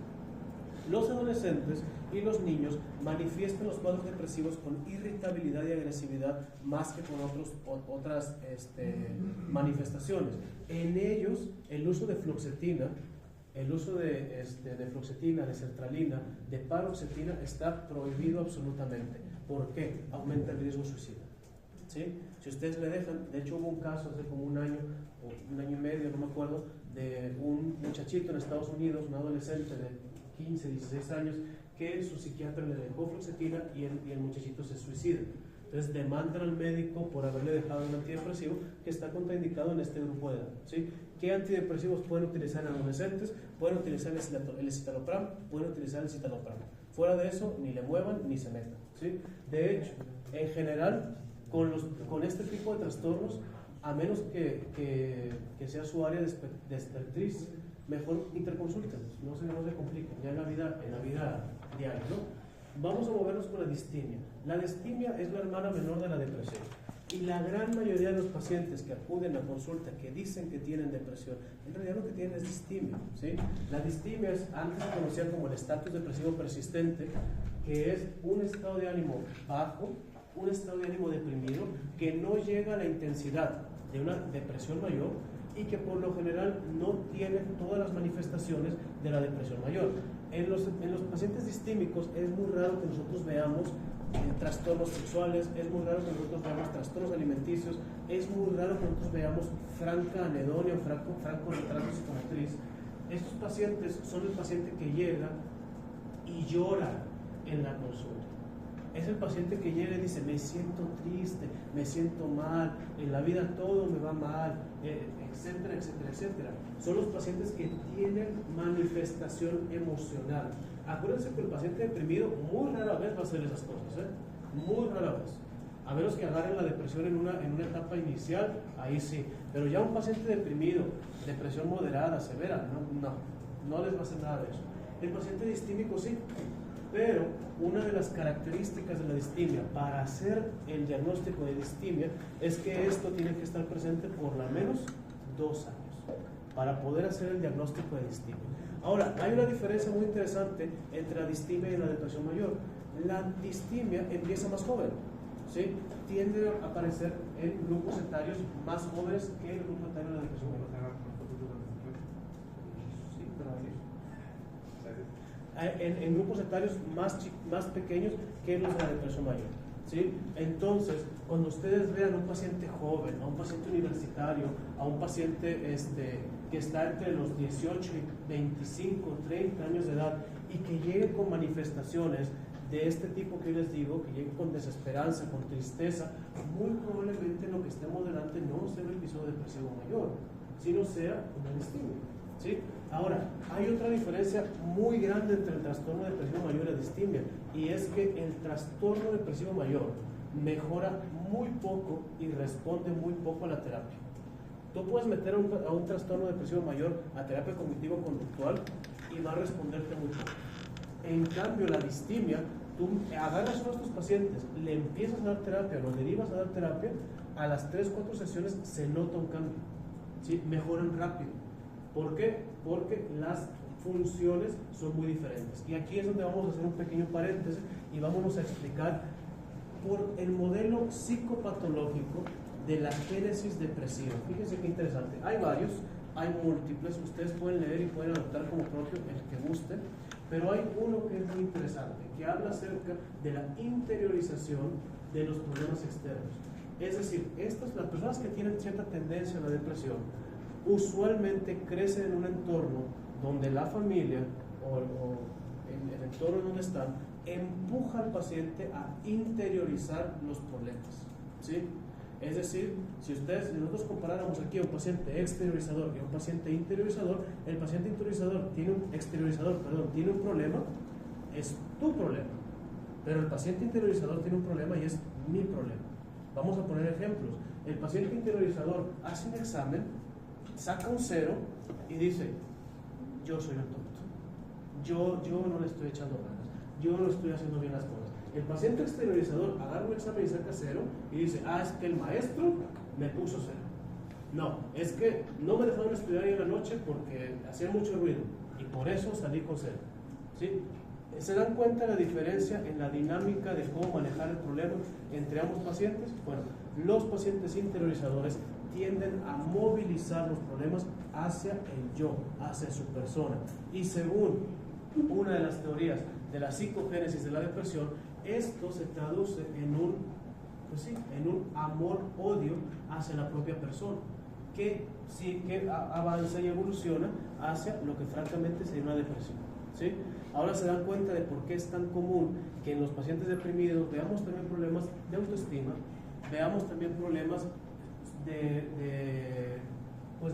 y los niños manifiestan los cuadros depresivos con irritabilidad y agresividad más que con otras manifestaciones. En ellos, el uso de fluoxetina, de sertralina, de paroxetina está prohibido absolutamente. ¿Por qué? Aumenta el riesgo suicida, ¿sí? Si ustedes le dejan, de hecho hubo un caso hace como un año o un año y medio, no me acuerdo, de un muchachito en Estados Unidos, un adolescente de 15, 16 años, que su psiquiatra le dejó fluoxetina y el muchachito se suicida. Entonces demandan al médico por haberle dejado un antidepresivo que está contraindicado en este grupo de edad, ¿sí? ¿Qué antidepresivos pueden utilizar en adolescentes? Pueden utilizar el escitalopram, pueden utilizar el citalopram. Fuera de eso, ni le muevan ni se metan, ¿sí? De hecho, en general, con este tipo de trastornos, a menos que sea su área de expertise, mejor interconsúltenos, no se compliquen ya en la vida diaria, ¿no? Vamos a movernos con la distimia. La distimia es la hermana menor de la depresión. Y la gran mayoría de los pacientes que acuden a consulta que dicen que tienen depresión, en realidad lo que tienen es distimia, ¿sí? La distimia es, antes se conocía como el estatus depresivo persistente, que es un estado de ánimo bajo, un estado de ánimo deprimido, que no llega a la intensidad de una depresión mayor y que por lo general no tiene todas las manifestaciones de la depresión mayor. En los pacientes distímicos es muy raro que nosotros veamos trastornos sexuales, es muy raro que nosotros veamos trastornos alimenticios, es muy raro que nosotros veamos franca anedonia o franco retraso psicomotriz. Estos pacientes son el paciente que llega y llora en la consulta. Es el paciente que llega y dice: me siento triste, me siento mal, en la vida todo me va mal, etcétera, etcétera, etcétera. Son los pacientes que tienen manifestación emocional. Acuérdense que el paciente deprimido muy rara vez va a hacer esas cosas, muy rara vez. A menos que agarren la depresión en una etapa inicial, ahí sí. Pero ya un paciente deprimido, depresión moderada, severa, no les va a hacer nada de eso. El paciente distímico sí. Pero una de las características de la distimia para hacer el diagnóstico de distimia es que esto tiene que estar presente por lo menos 2 años para poder hacer el diagnóstico de distimia. Ahora, hay una diferencia muy interesante entre la distimia y la depresión mayor. La distimia empieza más joven, ¿sí? Tiende a aparecer en grupos etarios más jóvenes que el grupo etario de la depresión mayor. Sí, pero en grupos etarios más pequeños que los de la depresión mayor. ¿sí? Entonces, cuando ustedes vean a un paciente joven, a un paciente universitario, a un paciente que está entre los 18 y 25, 30 años de edad y que llegue con manifestaciones de este tipo que les digo, que llegue con desesperanza, con tristeza, muy probablemente lo que estemos delante no sea un episodio depresivo mayor, sino sea una distimia, ¿sí? Ahora, hay otra diferencia muy grande entre el trastorno depresivo mayor y la distimia, y es que el trastorno depresivo mayor mejora muy poco y responde muy poco a la terapia. Tú puedes meter a un trastorno depresivo mayor a terapia cognitivo-conductual y va a responderte muy poco. En cambio, la distimia, tú agarras a uno de estos pacientes, le empiezas a dar terapia, lo derivas a dar terapia, a las 3-4 sesiones se nota un cambio, ¿sí? Mejoran rápido. ¿Por qué? Porque las funciones son muy diferentes. Y aquí es donde vamos a hacer un pequeño paréntesis y vámonos a explicar por el modelo psicopatológico de la génesis depresiva. Fíjense qué interesante. Hay varios, hay múltiples, ustedes pueden leer y pueden adoptar como propio el que gusten, pero hay uno que es muy interesante, que habla acerca de la interiorización de los problemas externos. Es decir, las personas que tienen cierta tendencia a la depresión, usualmente crecen en un entorno donde la familia o el entorno donde están empuja al paciente a interiorizar los problemas, ¿sí? Es decir, si nosotros comparáramos aquí a un paciente exteriorizador y a un paciente interiorizador, el paciente interiorizador tiene un problema, es tu problema, pero el paciente interiorizador tiene un problema y es mi problema. Vamos a poner ejemplos. El paciente interiorizador hace un examen, saca un 0 y dice: yo soy un tonto, yo no le estoy echando ganas, yo no estoy haciendo bien las cosas. El paciente exteriorizador agarra un examen y saca 0 y dice: es que el maestro me puso 0. No, es que no me dejaron estudiar ahí en la noche porque hacía mucho ruido y por eso salí con 0. ¿Sí? ¿Se dan cuenta la diferencia en la dinámica de cómo manejar el problema entre ambos pacientes? Bueno, los pacientes interiorizadores tienden a movilizar los problemas hacia el yo, hacia su persona. Y según una de las teorías de la psicogénesis de la depresión, esto se traduce en un amor-odio hacia la propia persona, que avanza y evoluciona hacia lo que francamente sería una depresión, ¿sí? Ahora se dan cuenta de por qué es tan común que en los pacientes deprimidos veamos también problemas de autoestima, veamos también problemas de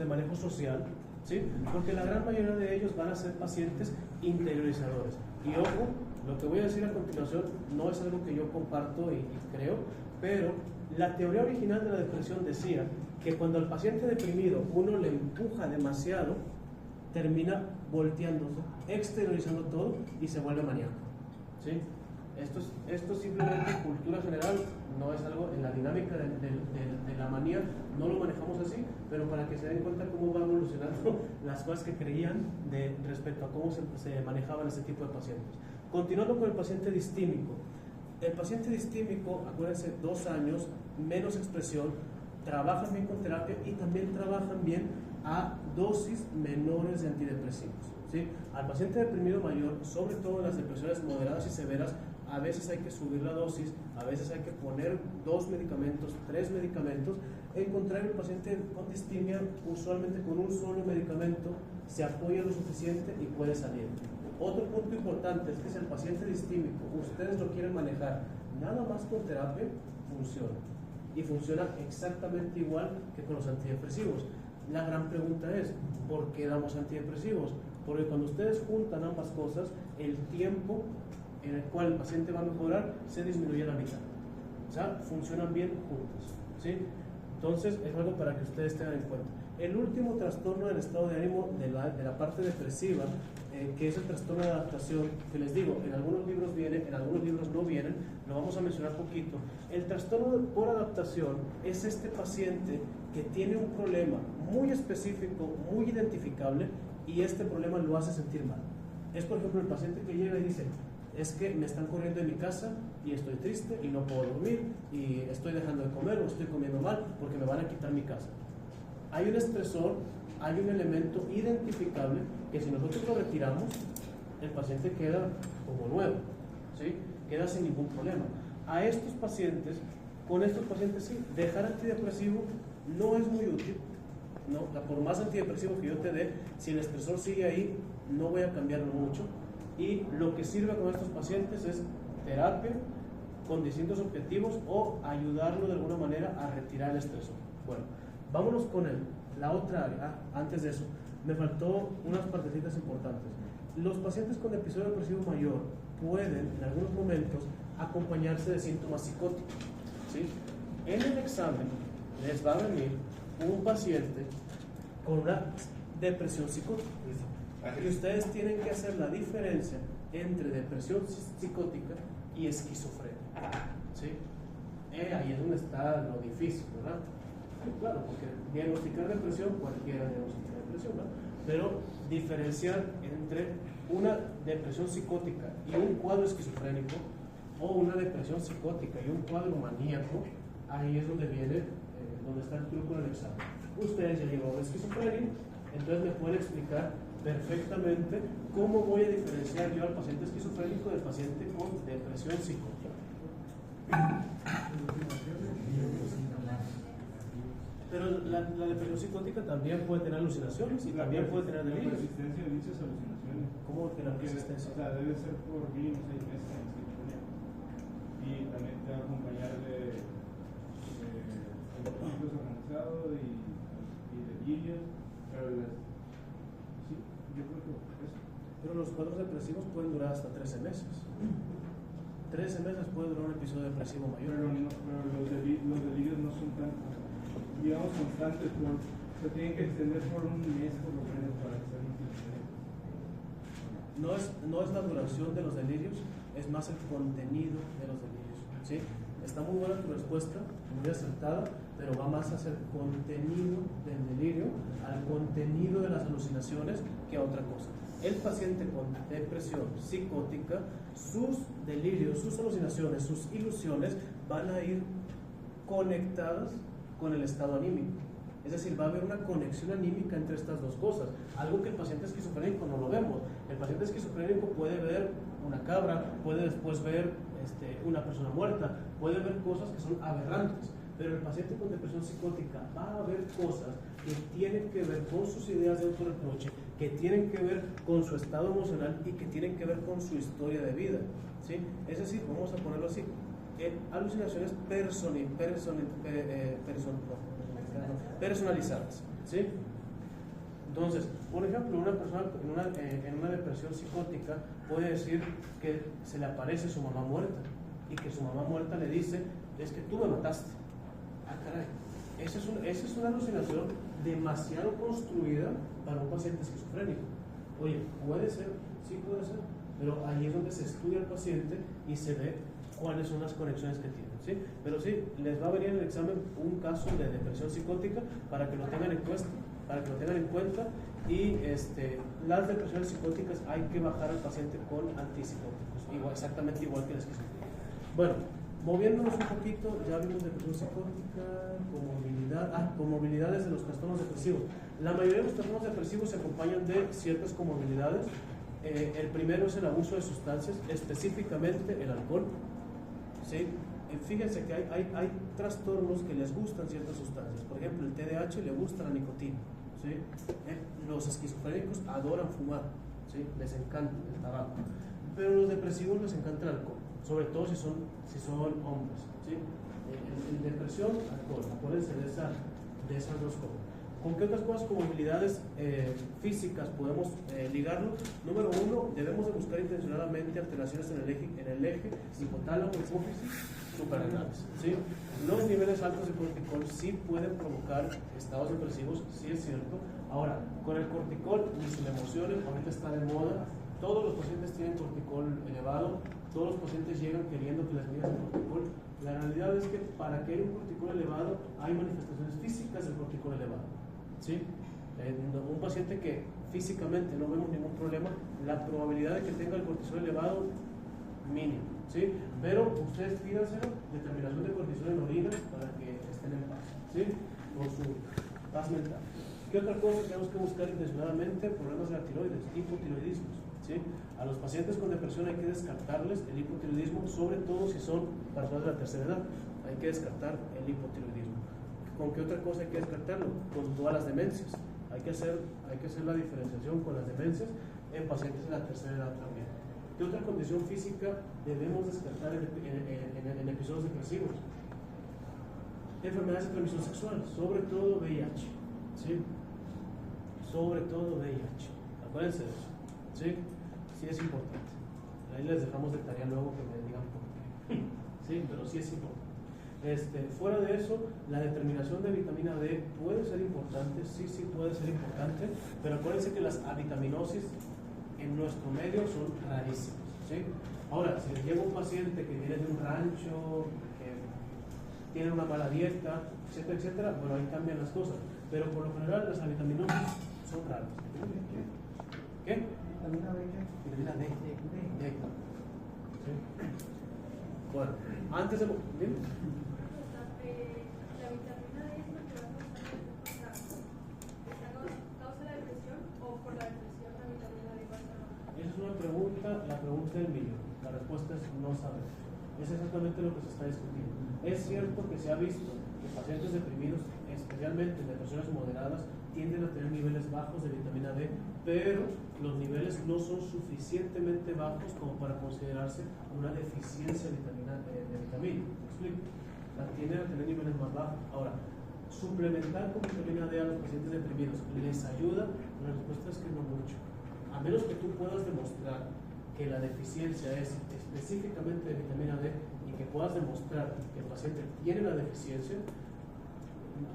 manejo social, ¿sí? Porque la gran mayoría de ellos van a ser pacientes interiorizadores. Y ojo, lo que voy a decir a continuación no es algo que yo comparto y creo, pero la teoría original de la depresión decía que cuando al paciente deprimido uno le empuja demasiado, termina volteándose, exteriorizando todo y se vuelve maníaco, ¿sí? Esto simplemente cultura general, no es algo en la dinámica de la manía, no lo manejamos así, pero para que se den cuenta cómo va evolucionando las cosas que creían respecto a cómo se manejaban este tipo de pacientes. Continuando con el paciente distímico. El paciente distímico, acuérdense, 2 años, menos expresión, trabajan bien con terapia y también trabajan bien a dosis menores de antidepresivos, ¿sí? Al paciente deprimido mayor, sobre todo en las depresiones moderadas y severas, a veces hay que subir la dosis, a veces hay que poner 2 medicamentos, 3 medicamentos. En contrario, el paciente con distimia, usualmente con un solo medicamento, se apoya lo suficiente y puede salir. Otro punto importante es que si el paciente distímico ustedes lo quieren manejar nada más con terapia, funciona. Y funciona exactamente igual que con los antidepresivos. La gran pregunta es, ¿por qué damos antidepresivos? Porque cuando ustedes juntan ambas cosas, el tiempo en el cual el paciente va a mejorar se disminuye a la mitad. O sea, funcionan bien juntos, ¿sí? Entonces, es algo para que ustedes tengan en cuenta. El último trastorno del estado de ánimo de la parte depresiva, que es el trastorno de adaptación, que les digo, en algunos libros viene, en algunos libros no vienen, lo vamos a mencionar poquito. El trastorno por adaptación es este paciente que tiene un problema muy específico, muy identificable, y este problema lo hace sentir mal. Es, por ejemplo, el paciente que llega y dice: es que me están corriendo de mi casa y estoy triste y no puedo dormir y estoy dejando de comer o estoy comiendo mal porque me van a quitar mi casa. Hay un estresor, hay un elemento identificable que si nosotros lo retiramos, el paciente queda como nuevo, ¿sí? Queda sin ningún problema. a estos pacientes, con estos pacientes sí, dejar antidepresivo no es muy útil, ¿no? Por más antidepresivo que yo te dé, si el estresor sigue ahí, no voy a cambiarlo mucho. Y lo que sirve con estos pacientes es terapia con distintos objetivos o ayudarlo de alguna manera a retirar el estresor. Bueno, vámonos con la otra área. Antes de eso, me faltó unas partecitas importantes. Los pacientes con episodio depresivo mayor pueden en algunos momentos acompañarse de síntomas psicóticos, ¿sí? En el examen les va a venir un paciente con una depresión psicótica y ustedes tienen que hacer la diferencia entre depresión psicótica y esquizofrenia, ¿sí? Ahí es donde está lo difícil, ¿verdad? Claro, porque diagnosticar depresión, cualquiera diagnostica depresión, ¿no? Pero diferenciar entre una depresión psicótica y un cuadro esquizofrénico, o una depresión psicótica y un cuadro maníaco, ahí es donde viene, donde está el truco del examen. Ustedes ya llevaron esquizofrenia, entonces me pueden explicar perfectamente cómo voy a diferenciar yo al paciente esquizofrénico del paciente con depresión psicótica. Pero la depresión psicótica también puede tener alucinaciones y también puede tener delirios. La persistencia de dichas alucinaciones. ¿Cómo que la persistencia? O sea, debe ser por mínimo 6 meses en esquizofrenia. Y también te va a acompañar de pensamientos organizados y delirios. Pero sí, yo creo que eso. Pero los cuadros depresivos pueden durar hasta 13 meses. 13 meses puede durar un episodio depresivo mayor. Pero los delirios no son tan, digamos, constantes, se tienen que extender por un mes por lo menos para que sea infinito. No es la duración de los delirios, es más el contenido de los delirios, ¿sí? Está muy buena tu respuesta, muy acertada, pero va más hacia el contenido del delirio, al contenido de las alucinaciones que a otra cosa. El paciente con depresión psicótica, sus delirios, sus alucinaciones, sus ilusiones van a ir conectadas con el estado anímico. Es decir, va a haber una conexión anímica entre estas dos cosas, algo que el paciente esquizofrénico no lo vemos. El paciente esquizofrénico puede ver una cabra, puede después ver una persona muerta, puede ver cosas que son aberrantes, pero el paciente con depresión psicótica va a ver cosas que tienen que ver con sus ideas de autorreproche, que tienen que ver con su estado emocional y que tienen que ver con su historia de vida, ¿sí? Es decir, vamos a ponerlo así, alucinaciones personalizadas, ¿sí? Entonces, por ejemplo, una persona en una depresión psicótica puede decir que se le aparece su mamá muerta y que su mamá muerta le dice, es que tú me mataste. Ah, caray, esa es una alucinación demasiado construida para un paciente esquizofrénico. Oye, puede ser, sí puede ser, pero ahí es donde se estudia al paciente y se ve cuáles son las conexiones que tienen, ¿sí? Pero sí, les va a venir en el examen un caso de depresión psicótica para que lo tengan en cuenta, y las depresiones psicóticas hay que bajar al paciente con antipsicóticos, exactamente igual que la esquizofrenia. Bueno, moviéndonos un poquito, ya vimos depresión psicótica, comorbilidades de los trastornos depresivos. La mayoría de los trastornos depresivos se acompañan de ciertas comorbilidades. El primero es el abuso de sustancias, específicamente el alcohol, ¿sí? Fíjense que hay trastornos que les gustan ciertas sustancias. Por ejemplo, el TDAH le gusta la nicotina, ¿sí? Los esquizofrénicos adoran fumar, ¿sí? Les encanta el tabaco. Pero a los depresivos les encanta el alcohol, sobre todo si son hombres, ¿sí? En depresión, alcohol. Acuérdense de esas dos cosas. ¿Con qué otras cosas como habilidades físicas podemos ligarlo? Número uno, debemos de buscar intencionadamente alteraciones en el eje hipotálamo, hipófisis, suprarrenales, ¿sí? Los niveles altos de corticol sí pueden provocar estados depresivos, sí es cierto. Ahora, con el corticol ni sin emociones, ahorita está de moda, todos los pacientes tienen corticol elevado, todos los pacientes llegan queriendo que les midan el corticol. La realidad es que para que haya un corticol elevado hay manifestaciones físicas del corticol elevado, ¿sí? Un paciente que físicamente no vemos ningún problema, la probabilidad de que tenga el cortisol elevado, mínimo, ¿sí? Pero ustedes pídanselo, determinación de cortisol en orina para que estén en paz, ¿sí? Por su paz mental. ¿Qué otra cosa tenemos que buscar intencionadamente? Problemas de la tiroides, hipotiroidismos, ¿sí? A los pacientes con depresión hay que descartarles el hipotiroidismo, sobre todo si son personas de la tercera edad. Hay que descartar el hipotiroidismo. ¿Con qué otra cosa hay que descartarlo? Con todas las demencias. Hay que hacer la diferenciación con las demencias en pacientes de la tercera edad también. ¿Qué otra condición física debemos descartar en episodios depresivos? Enfermedades de transmisión sexual, sobre todo VIH, ¿sí? Sobre todo VIH. Acuérdense de eso, ¿sí? Sí es importante. Ahí les dejamos de tarea luego que me digan por qué. Sí, pero sí es importante. Fuera de eso, la determinación de vitamina D puede ser importante, sí puede ser importante, pero acuérdense que las avitaminosis en nuestro medio son rarísimas, ¿sí? Ahora, si les llega un paciente que viene de un rancho, que tiene una mala dieta, etcétera, etcétera, bueno, ahí cambian las cosas, pero por lo general las avitaminosis son raras. ¿Qué? Vitamina D. Vitamina D. D. ¿Sí? Bueno, antes de... ¿Bien? ¿La vitamina D es lo que va a causa la depresión o por la depresión la vitamina D pasa? Esa es una pregunta, la pregunta del millón. La respuesta es no sabemos. Es exactamente lo que se está discutiendo. Es cierto que se ha visto que pacientes deprimidos, especialmente en depresiones moderadas, tienden a tener niveles bajos de vitamina D, pero los niveles no son suficientemente bajos como para considerarse una deficiencia de vitamina. ¿Me explico? Tienden a tener niveles más bajos. Ahora, suplementar con vitamina D a los pacientes deprimidos, ¿les ayuda? La respuesta es que no mucho. A menos que tú puedas demostrar que la deficiencia es específicamente de vitamina D y que puedas demostrar que el paciente tiene la deficiencia,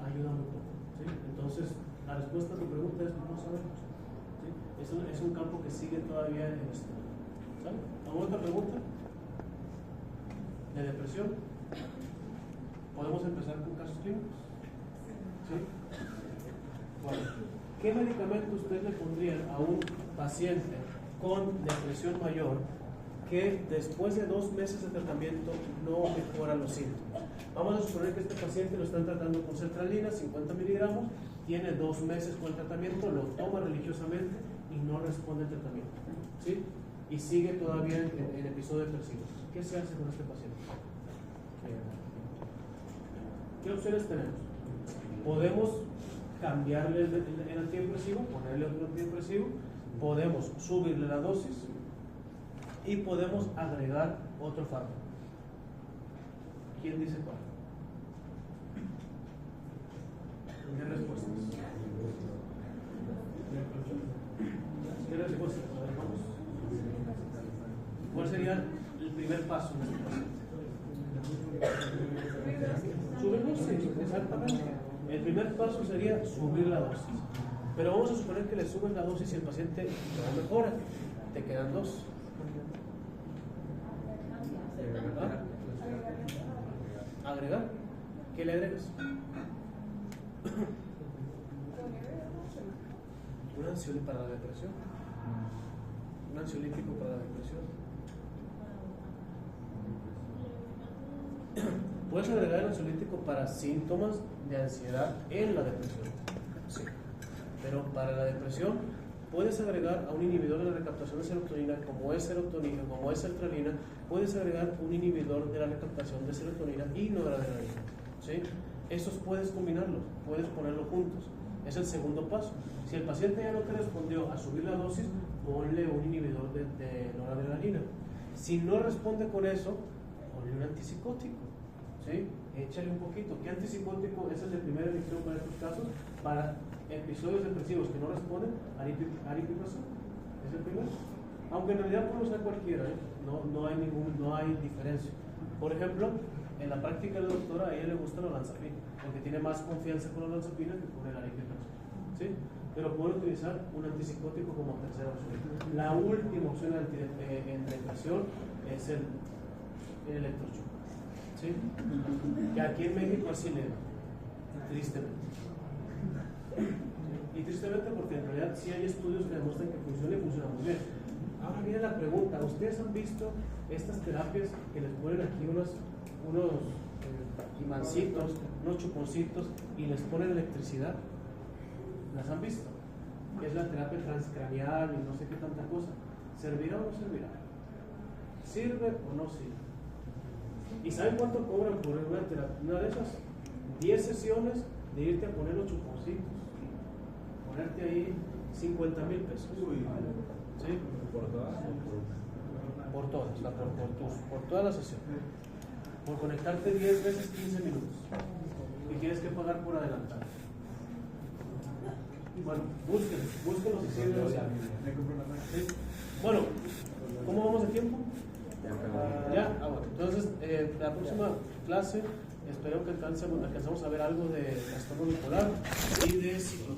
ayuda muy poco, ¿sí? Entonces, la respuesta a tu pregunta es no sabemos, ¿sí? Es un campo que sigue todavía en estudio. ¿Sale? ¿Alguna otra pregunta? ¿De depresión? ¿Podemos empezar con casos clínicos? ¿Sí? Bueno, ¿qué medicamento usted le pondría a un paciente con depresión mayor que después de 2 meses de tratamiento no mejora los síntomas? Vamos a suponer que este paciente lo están tratando con sertralina, 50 miligramos, tiene 2 meses con el tratamiento, lo toma religiosamente y no responde al tratamiento, ¿sí? Y sigue todavía en episodio depresivo. ¿Qué se hace con este paciente? ¿Qué opciones tenemos? Podemos cambiarle el antidepresivo, ponerle otro antidepresivo, podemos subirle la dosis y podemos agregar otro fármaco. ¿Quién dice cuál? ¿Qué respuestas? ¿Qué respuestas? A ver, vamos. ¿Cuál sería el primer paso en este paciente? Subir dosis, exactamente. El primer paso sería subir la dosis. Pero vamos a suponer que le suben la dosis y el paciente no mejora. Te quedan 2. ¿Verdad? ¿Agregar? ¿Qué le agregas? Un ansiolítico para la depresión. Un ansiolítico para la depresión. Puedes agregar el ansiolítico para síntomas de ansiedad en la depresión. Sí. Pero para la depresión puedes agregar a un inhibidor de la recaptación de serotonina, como es serotonina, como es sertralina, puedes agregar un inhibidor de la recaptación de serotonina y noradrenalina, ¿sí? Esos puedes combinarlos, puedes ponerlos juntos. Es el segundo paso. Si el paciente ya no te respondió a subir la dosis, ponle un inhibidor de noradrenalina. Si no responde con eso, ponle un antipsicótico, ¿sí? Échale un poquito. ¿Qué antipsicótico es el de primera elección para estos casos? Para episodios depresivos que no responden, aripiprazol es el primero. Aunque en realidad podemos usar cualquiera, ¿eh? No hay diferencia. Por ejemplo, en la práctica de la doctora a ella le gusta la olanzapina, porque tiene más confianza con la olanzapina que con el aripiprazol, ¿sí? Pero pueden utilizar un antipsicótico como tercera opción. La última opción en depresión es el electrochoque, ¿sí? Que aquí en México así le da, tristemente. Y tristemente porque en realidad sí hay estudios que demuestran que funciona y funciona muy bien. Ahora viene la pregunta, ¿ustedes han visto estas terapias que les ponen aquí unos imancitos, unos chuponcitos y les ponen electricidad? ¿Las han visto? Es la terapia transcranial y no sé qué tanta cosa. ¿Servirá o no servirá? ¿Sirve o no sirve? ¿Y saben cuánto cobran por una terapia? Una de esas 10 sesiones de irte a poner los chuponcitos, ponerte ahí 50,000 pesos. ¿Sí? ¿Por todas? Por todas, o sea, por toda la sesión. Por conectarte 10 veces 15 minutos. Y tienes que pagar por adelantado. Bueno, búsquenlo si sirve o sea. ¿Sí? Bueno, ¿cómo vamos de tiempo? Ya, bueno. Entonces, la próxima clase espero que alcancemos a ver algo de trastorno bipolar y de ciclo.